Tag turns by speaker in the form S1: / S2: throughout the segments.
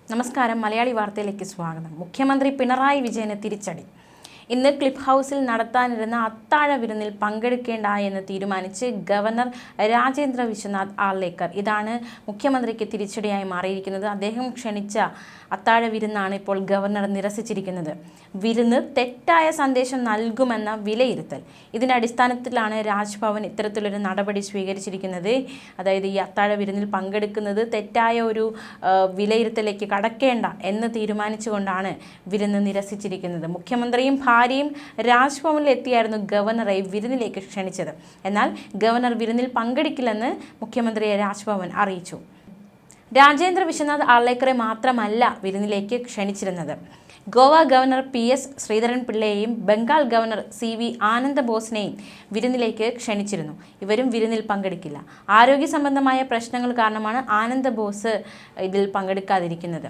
S1: നമസ്കാരം. മലയാളി വാർത്തയിലേക്ക് സ്വാഗതം. മുഖ്യമന്ത്രി പിണറായി വിജയന് തിരിച്ചടി. ഇന്ന് ക്ലിഫ് ഹൗസിൽ നടത്താനിരുന്ന അത്താഴ വിരുന്നിൽ പങ്കെടുക്കേണ്ട എന്ന് തീരുമാനിച്ച് ഗവർണർ രാജേന്ദ്ര വിശ്വനാഥ് ആർലേക്കർ. ഇതാണ് മുഖ്യമന്ത്രിക്ക് തിരിച്ചടിയായി മാറിയിരിക്കുന്നത്. അദ്ദേഹം ക്ഷണിച്ച അത്താഴ വിരുന്നാണ് ഇപ്പോൾ ഗവർണർ നിരസിച്ചിരിക്കുന്നത്. വിരുന്ന് തെറ്റായ സന്ദേശം നൽകുമെന്ന വിലയിരുത്തൽ. ഇതിൻ്റെ അടിസ്ഥാനത്തിലാണ് രാജ്ഭവൻ ഇത്തരത്തിലൊരു നടപടി സ്വീകരിച്ചിരിക്കുന്നത്. അതായത് ഈ അത്താഴ വിരുന്നിൽ പങ്കെടുക്കുന്നത് തെറ്റായ ഒരു വിലയിരുത്തലേക്ക് കടക്കേണ്ട എന്ന് തീരുമാനിച്ചുകൊണ്ടാണ് വിരുന്ന് നിരസിച്ചിരിക്കുന്നത്. മുഖ്യമന്ത്രിയും ഭാര്യയും രാജ്ഭവനിൽ എത്തിയായിരുന്നു ഗവർണറെ വിരുന്നിലേക്ക് ക്ഷണിച്ചത്. എന്നാൽ ഗവർണർ വിരുന്നിൽ പങ്കെടുക്കില്ലെന്ന് മുഖ്യമന്ത്രിയെ രാജ്ഭവൻ അറിയിച്ചു. രാജേന്ദ്ര വിശ്വനാഥ് ആർലേക്കറെ മാത്രമല്ല വിരുന്നിലേക്ക് ക്ഷണിച്ചിരുന്നത്. ഗോവ ഗവർണർ PS ശ്രീധരൻപിള്ളയെയും ബംഗാൾ ഗവർണർ CV ആനന്ദ ബോസിനെയും വിരുന്നിലേക്ക് ക്ഷണിച്ചിരുന്നു. ഇവരും വിരുന്നിൽ പങ്കെടുക്കില്ല. ആരോഗ്യ സംബന്ധമായ പ്രശ്നങ്ങൾ കാരണമാണ് ആനന്ദ ബോസ് ഇതിൽ പങ്കെടുക്കാതിരിക്കുന്നത്.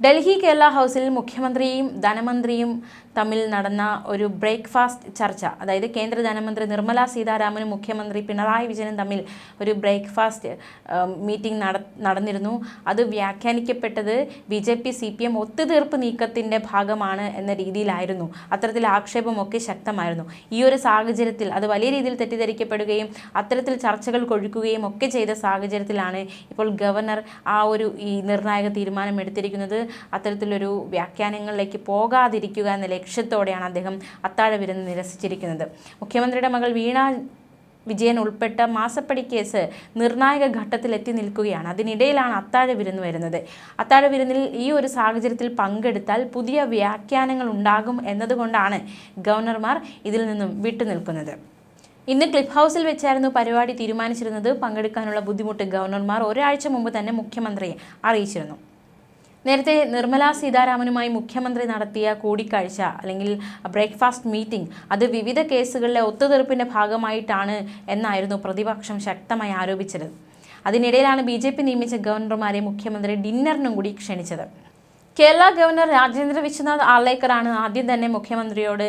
S1: ഡൽഹി കേരള ഹൗസിൽ മുഖ്യമന്ത്രിയും ധനമന്ത്രിയും തമ്മിൽ നടന്ന ഒരു ബ്രേക്ക്ഫാസ്റ്റ് ചർച്ച, അതായത് കേന്ദ്ര ധനമന്ത്രി നിർമ്മല സീതാരാമനും മുഖ്യമന്ത്രി പിണറായി വിജയനും തമ്മിൽ ഒരു ബ്രേക്ക്ഫാസ്റ്റ് മീറ്റിംഗ് നടന്നിരുന്നു. അത് വ്യാഖ്യാനിക്കപ്പെട്ടത് BJP CPM ഒത്തുതീർപ്പ് നീക്കത്തിൻ്റെ ഭാഗമാണ് എന്ന രീതിയിലായിരുന്നു. അത്തരത്തിൽ ആക്ഷേപമൊക്കെ ശക്തമായിരുന്നു. ഈ ഒരു സാഹചര്യത്തിൽ അത് വലിയ രീതിയിൽ തെറ്റിദ്ധരിക്കപ്പെടുകയും അത്തരത്തിൽ ചർച്ചകൾ കൊഴുക്കുകയും ഒക്കെ ചെയ്ത സാഹചര്യത്തിലാണ് ഇപ്പോൾ ഗവർണർ ഈ നിർണായക തീരുമാനം എടുത്തിരിക്കുന്നത്. അത്തരത്തിലൊരു വ്യാഖ്യാനങ്ങളിലേക്ക് പോകാതിരിക്കുക എന്ന ലക്ഷ്യത്തോടെയാണ് അദ്ദേഹം അത്താഴ വിരുന്ന് നിരസിച്ചിരിക്കുന്നത്. മുഖ്യമന്ത്രിയുടെ മകൾ വീണ വിജയൻ ഉൾപ്പെട്ട മാസപ്പടി കേസ് നിർണായക ഘട്ടത്തിൽ എത്തി നിൽക്കുകയാണ്. അതിനിടയിലാണ് അത്താഴ വിരുന്ന് വരുന്നത്. അത്താഴ വിരുന്നിൽ ഈ ഒരു സാഹചര്യത്തിൽ പങ്കെടുത്താൽ പുതിയ വ്യാഖ്യാനങ്ങൾ ഉണ്ടാകും എന്നതുകൊണ്ടാണ് ഗവർണർമാർ ഇതിൽ നിന്നും വിട്ടുനിൽക്കുന്നത്. ഇന്ന് ക്ലിഫ് ഹൗസിൽ വെച്ചായിരുന്നു പരിപാടി തീരുമാനിച്ചിരുന്നത്. പങ്കെടുക്കാനുള്ള ബുദ്ധിമുട്ട് ഗവർണർമാർ ഒരാഴ്ച മുമ്പ് തന്നെ മുഖ്യമന്ത്രിയെ അറിയിച്ചിരുന്നു. നേരത്തെ നിർമ്മല സീതാരാമനുമായി മുഖ്യമന്ത്രി നടത്തിയ കൂടിക്കാഴ്ച അല്ലെങ്കിൽ ബ്രേക്ക്ഫാസ്റ്റ് മീറ്റിംഗ് അത് വിവിധ കേസുകളിലെ ഒത്തുതീർപ്പിൻ്റെ ഭാഗമായിട്ടാണ് എന്നായിരുന്നു പ്രതിപക്ഷം ശക്തമായി ആരോപിച്ചത്. അതിനിടയിലാണ് BJP നിയമിച്ച ഗവർണർമാരെ മുഖ്യമന്ത്രി ഡിന്നറിനും കൂടി ക്ഷണിച്ചത്. കേരള ഗവർണർ രാജേന്ദ്ര വിശ്വനാഥ് ആർലേക്കറാണ് ആദ്യം തന്നെ മുഖ്യമന്ത്രിയോട്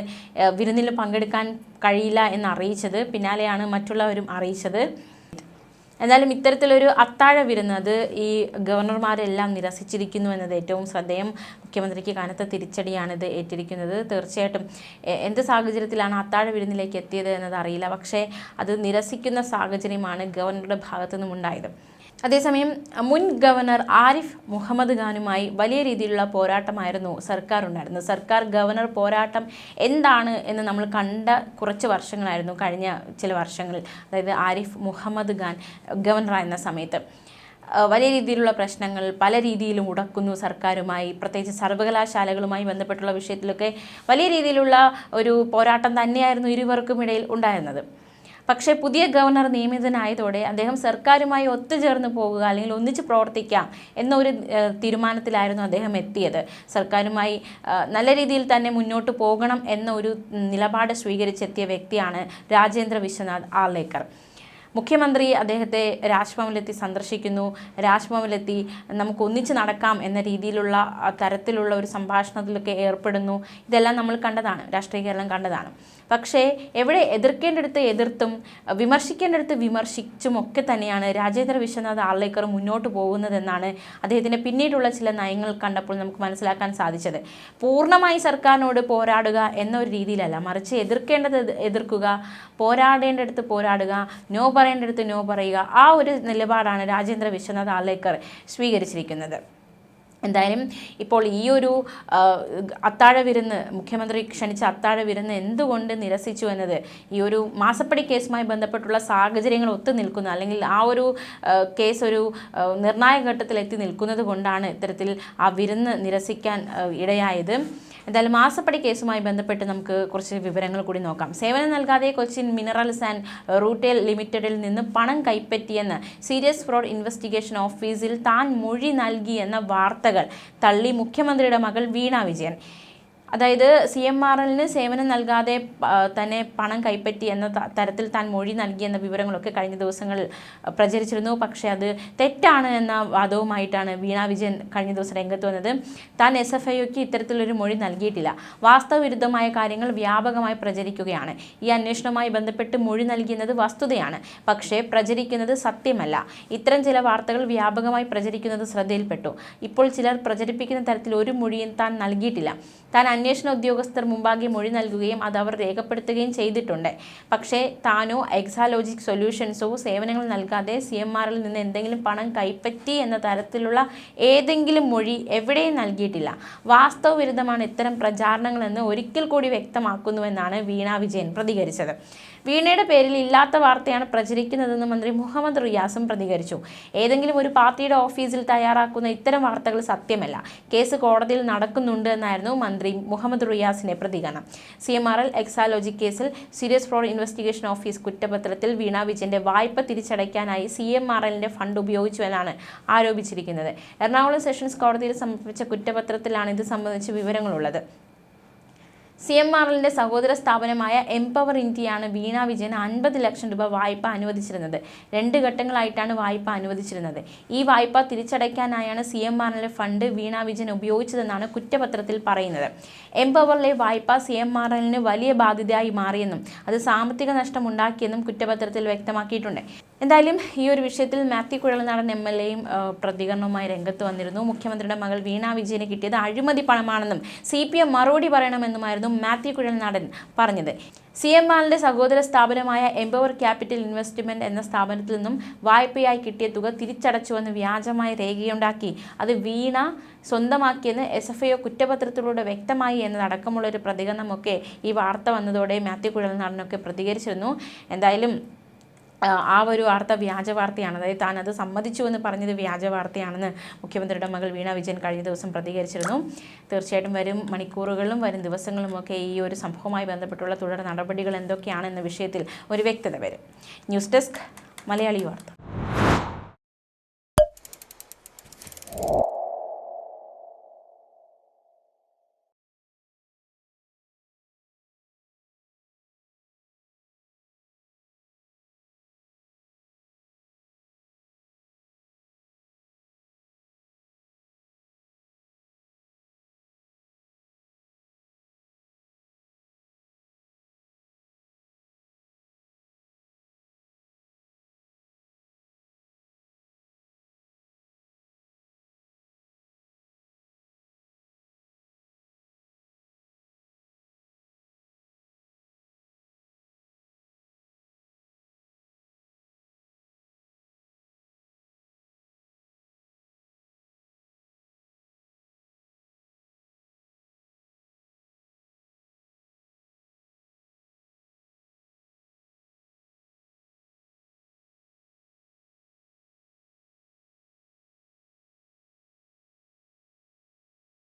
S1: വിരുന്നിൽ പങ്കെടുക്കാൻ കഴിയില്ല എന്ന് അറിയിച്ചത്. പിന്നാലെയാണ് മറ്റുള്ളവരും അറിയിച്ചത്. എന്നാലും ഇത്തരത്തിലൊരു അത്താഴ വിരുന്ന് അത് ഈ ഗവർണർമാരെല്ലാം നിരസിച്ചിരിക്കുന്നു എന്നത് ഏറ്റവും ശ്രദ്ധേയം. മുഖ്യമന്ത്രിക്ക് കനത്ത തിരിച്ചടിയാണിത് ഏറ്റിരിക്കുന്നത്. തീർച്ചയായിട്ടും എന്ത് സാഹചര്യത്തിലാണ് അത്താഴ വിരുന്നിലേക്ക് എത്തിയത് എന്നത് അറിയില്ല. പക്ഷേ അത് നിരസിക്കുന്ന സാഹചര്യമാണ് ഗവർണറുടെ ഭാഗത്തു നിന്നും ഉണ്ടായത്. അതേസമയം മുൻ ഗവർണർ ആരിഫ് മുഹമ്മദ് ഖാനുമായി വലിയ രീതിയിലുള്ള പോരാട്ടമായിരുന്നു സർക്കാർ ഉണ്ടായിരുന്നത്. സർക്കാർ ഗവർണർ പോരാട്ടം എന്താണ് എന്ന് നമ്മൾ കണ്ട കുറച്ച് വർഷങ്ങളായിരുന്നു കഴിഞ്ഞ ചില വർഷങ്ങളിൽ. അതായത് ആരിഫ് മുഹമ്മദ് ഖാൻ ഗവർണറായിരുന്ന സമയത്ത് വലിയ രീതിയിലുള്ള പ്രശ്നങ്ങൾ പല രീതിയിലും ഉടക്കുന്നു സർക്കാരുമായി. പ്രത്യേകിച്ച് സർവകലാശാലകളുമായി ബന്ധപ്പെട്ടുള്ള വിഷയത്തിലൊക്കെ വലിയ രീതിയിലുള്ള ഒരു പോരാട്ടം തന്നെയായിരുന്നു ഇരുവർക്കുമിടയിൽ ഉണ്ടായിരുന്നത്. പക്ഷേ പുതിയ ഗവർണർ നിയമിതനായതോടെ അദ്ദേഹം സർക്കാരുമായി ഒത്തുചേർന്ന് പോകുക അല്ലെങ്കിൽ ഒന്നിച്ച് പ്രവർത്തിക്കാം എന്നൊരു തീരുമാനത്തിലായിരുന്നു അദ്ദേഹം എത്തിയത്. സർക്കാരുമായി നല്ല രീതിയിൽ തന്നെ മുന്നോട്ട് പോകണം എന്ന ഒരു നിലപാട് സ്വീകരിച്ചെത്തിയ വ്യക്തിയാണ് രാജേന്ദ്ര വിശ്വനാഥ് ആർലേക്കർ. മുഖ്യമന്ത്രി അദ്ദേഹത്തെ രാജ്ഭവനിലെത്തി സന്ദർശിക്കുന്നു. രാജ്ഭവനിലെത്തി നമുക്ക് ഒന്നിച്ച് നടക്കാം എന്ന രീതിയിലുള്ള തരത്തിലുള്ള ഒരു സംഭാഷണത്തിലൊക്കെ ഏർപ്പെടുന്നു. ഇതെല്ലാം നമ്മൾ കണ്ടതാണ്, രാഷ്ട്രീയ കേരളം കണ്ടതാണ്. പക്ഷേ എവിടെ എതിർക്കേണ്ടടുത്ത് എതിർത്തും വിമർശിക്കേണ്ടടുത്ത് വിമർശിച്ചും ഒക്കെ തന്നെയാണ് രാജേന്ദ്ര വിശ്വനാഥ് ആർലേക്കർ മുന്നോട്ട് പോകുന്നതെന്നാണ് അദ്ദേഹത്തിൻ്റെ പിന്നീടുള്ള ചില നയങ്ങൾ കണ്ടപ്പോൾ നമുക്ക് മനസ്സിലാക്കാൻ സാധിച്ചത്. പൂർണ്ണമായി സർക്കാരിനോട് പോരാടുക എന്നൊരു രീതിയിലല്ല, മറിച്ച് എതിർക്കേണ്ടത് എതിർക്കുക, പോരാടേണ്ടടുത്ത് പോരാടുക, നോ പറയേണ്ടടുത്ത് നോ പറയുക, ആ ഒരു നിലപാടാണ് രാജേന്ദ്ര വിശ്വനാഥ് ആർലേക്കർ സ്വീകരിച്ചിരിക്കുന്നത്. എന്തായാലും ഇപ്പോൾ ഈ ഒരു അത്താഴ വിരുന്ന്, മുഖ്യമന്ത്രി ക്ഷണിച്ച അത്താഴ വിരുന്ന് എന്തുകൊണ്ട് നിരസിച്ചു എന്നത് ഈ ഒരു മാസപ്പടി കേസുമായി ബന്ധപ്പെട്ടുള്ള സാഹചര്യങ്ങൾ ഒത്തു നിൽക്കുന്നു, അല്ലെങ്കിൽ ആ ഒരു കേസ് ഒരു നിർണായക ഘട്ടത്തിൽ എത്തി നിൽക്കുന്നത് കൊണ്ടാണ് ഇത്തരത്തിൽ ആ വിരുന്ന് നിരസിക്കാൻ ഇടയായത്. എന്തായാലും മാസപ്പടി കേസുമായി ബന്ധപ്പെട്ട് നമുക്ക് കുറച്ച് വിവരങ്ങൾ കൂടി നോക്കാം. സേവനം നൽകാതെ കൊച്ചിൻ മിനറൽസ് ആൻഡ് റൂട്ടെയിൽ ലിമിറ്റഡിൽ നിന്ന് പണം കൈപ്പറ്റിയെന്ന് സീരിയസ് ഫ്രോഡ് ഇൻവെസ്റ്റിഗേഷൻ ഓഫീസിൽ താൻ മൊഴി നൽകിയെന്ന വാർത്തകൾ തള്ളി മുഖ്യമന്ത്രിയുടെ മകൾ വീണ വിജയൻ. അതായത് CMRLന് സേവനം നൽകാതെ തന്നെ പണം കൈപ്പറ്റി എന്ന തരത്തിൽ താൻ മൊഴി നൽകിയെന്ന വിവരങ്ങളൊക്കെ കഴിഞ്ഞ ദിവസങ്ങളിൽ പ്രചരിച്ചിരുന്നു. പക്ഷേ അത് തെറ്റാണ് എന്ന വാദവുമായിട്ടാണ് വീണ വിജയൻ കഴിഞ്ഞ ദിവസം രംഗത്ത് വന്നത്. താൻ SFIOക്ക് ഇത്തരത്തിലൊരു മൊഴി നൽകിയിട്ടില്ല, വാസ്തവവിരുദ്ധമായ കാര്യങ്ങൾ വ്യാപകമായി പ്രചരിക്കുകയാണ്. ഈ അന്വേഷണവുമായി ബന്ധപ്പെട്ട് മൊഴി നൽകിയെന്നത് വസ്തുതയാണ്, പക്ഷേ പ്രചരിക്കുന്നത് സത്യമല്ല. ഇത്തരം ചില വാർത്തകൾ വ്യാപകമായി പ്രചരിക്കുന്നത് ശ്രദ്ധയിൽപ്പെട്ടു. ഇപ്പോൾ ചിലർ പ്രചരിപ്പിക്കുന്ന തരത്തിൽ ഒരു മൊഴിയും താൻ നൽകിയിട്ടില്ല. താൻ അന്വേഷണ ഉദ്യോഗസ്ഥർ മുമ്പാകെ മൊഴി നൽകുകയും അത് അവർ രേഖപ്പെടുത്തുകയും ചെയ്തിട്ടുണ്ട്. പക്ഷേ താനോ എക്സാലോജിക് സൊല്യൂഷൻസോ സേവനങ്ങൾ നൽകാതെ CMRL നിന്ന് എന്തെങ്കിലും പണം കൈപ്പറ്റി എന്ന തരത്തിലുള്ള ഏതെങ്കിലും മൊഴി എവിടെയും നൽകിയിട്ടില്ല. വാസ്തവവിരുദ്ധമാണ് ഇത്തരം പ്രചാരണങ്ങളെന്ന് ഒരിക്കൽ കൂടി വ്യക്തമാക്കുന്നുവെന്നാണ് വീണ വിജയൻ പ്രതികരിച്ചത്. വീണയുടെ പേരിൽ ഇല്ലാത്ത വാർത്തയാണ് പ്രചരിക്കുന്നതെന്ന് മന്ത്രി മുഹമ്മദ് റിയാസും പ്രതികരിച്ചു. ഏതെങ്കിലും ഒരു പാർട്ടിയുടെ ഓഫീസിൽ തയ്യാറാക്കുന്ന ഇത്തരം വാർത്തകൾ സത്യമല്ല, കേസ് കോടതിയിൽ നടക്കുന്നുണ്ട് എന്നായിരുന്നു മന്ത്രി മുഹമ്മദ് റിയാസിന്റെ പ്രതികരണം. CMRL എക്സാലോജിക് കേസിൽ സീരിയസ് ഫ്രോഡ് ഇൻവെസ്റ്റിഗേഷൻ ഓഫീസ് കുറ്റപത്രത്തിൽ വീണ വിജയന്റെ വായ്പ തിരിച്ചടയ്ക്കാനായി CMRLന്റെ ഫണ്ട് ഉപയോഗിച്ചുവെന്നാണ് ആരോപിച്ചിരിക്കുന്നത്. എറണാകുളം സെഷൻസ് കോടതിയിൽ സമർപ്പിച്ച കുറ്റപത്രത്തിലാണ് ഇത് സംബന്ധിച്ച വിവരങ്ങളുള്ളത്. CMRLന്റെ സഹോദര സ്ഥാപനമായ എംപവർ ഇന്ത്യയാണ് വീണ വിജയന് 50 ലക്ഷം രൂപ വായ്പ അനുവദിച്ചിരുന്നത്. 2 ഘട്ടങ്ങളായിട്ടാണ് വായ്പ അനുവദിച്ചിരുന്നത്. ഈ വായ്പ തിരിച്ചടയ്ക്കാനായാണ് CMRLന്റെ ഫണ്ട് വീണ വിജയൻ ഉപയോഗിച്ചതെന്നാണ് കുറ്റപത്രത്തിൽ പറയുന്നത്. എംപവറിലെ വായ്പ CMRLന് വലിയ ബാധ്യതയായി മാറിയെന്നും അത് സാമ്പത്തിക നഷ്ടം ഉണ്ടാക്കിയെന്നും കുറ്റപത്രത്തിൽ വ്യക്തമാക്കിയിട്ടുണ്ട്. എന്തായാലും ഈ ഒരു വിഷയത്തിൽ മാത്യു കുഴൽനാടൻ MLAയും പ്രതികരണവുമായി രംഗത്ത് വന്നിരുന്നു. മുഖ്യമന്ത്രിയുടെ മകൾ വീണ വിജയന് കിട്ടിയത് അഴിമതി പണമാണെന്നും CPM മറുപടി പറയണമെന്നുമായിരുന്നു മാത്യു കുഴൽനാടൻ പറഞ്ഞത്. CMRLന്റെ സഹോദര സ്ഥാപനമായ എംപവർ ക്യാപിറ്റൽ ഇൻവെസ്റ്റ്മെന്റ് എന്ന സ്ഥാപനത്തിൽ നിന്നും വായ്പയായി കിട്ടിയ തുക തിരിച്ചടച്ചുവെന്ന് വ്യാജമായ രേഖയുണ്ടാക്കി അത് വീണ സ്വന്തമാക്കിയെന്ന് SFIO കുറ്റപത്രത്തിലൂടെ വ്യക്തമായി എന്നതടക്കമുള്ളൊരു പ്രതികരണമൊക്കെ ഈ വാർത്ത വന്നതോടെ മാത്യു കുഴൽനാടനൊക്കെ പ്രതികരിച്ചിരുന്നു. എന്തായാലും ആ ഒരു വാർത്ത വ്യാജ വാർത്തയാണ്. അതായത് താൻ അത് സമ്മതിച്ചു എന്ന് പറഞ്ഞത് വ്യാജ വാർത്തയാണെന്ന് മുഖ്യമന്ത്രിയുടെ മകൾ വീണ വിജയൻ കഴിഞ്ഞ ദിവസം പ്രതികരിച്ചിരുന്നു. തീർച്ചയായിട്ടും വരും മണിക്കൂറുകളിലും വരും ദിവസങ്ങളുമൊക്കെ ഈ ഒരു സംഭവവുമായി ബന്ധപ്പെട്ടുള്ള തുടർ നടപടികൾ എന്തൊക്കെയാണെന്ന വിഷയത്തിൽ ഒരു വ്യക്തത വരും. ന്യൂസ് ഡെസ്ക് മലയാളി വാർത്ത.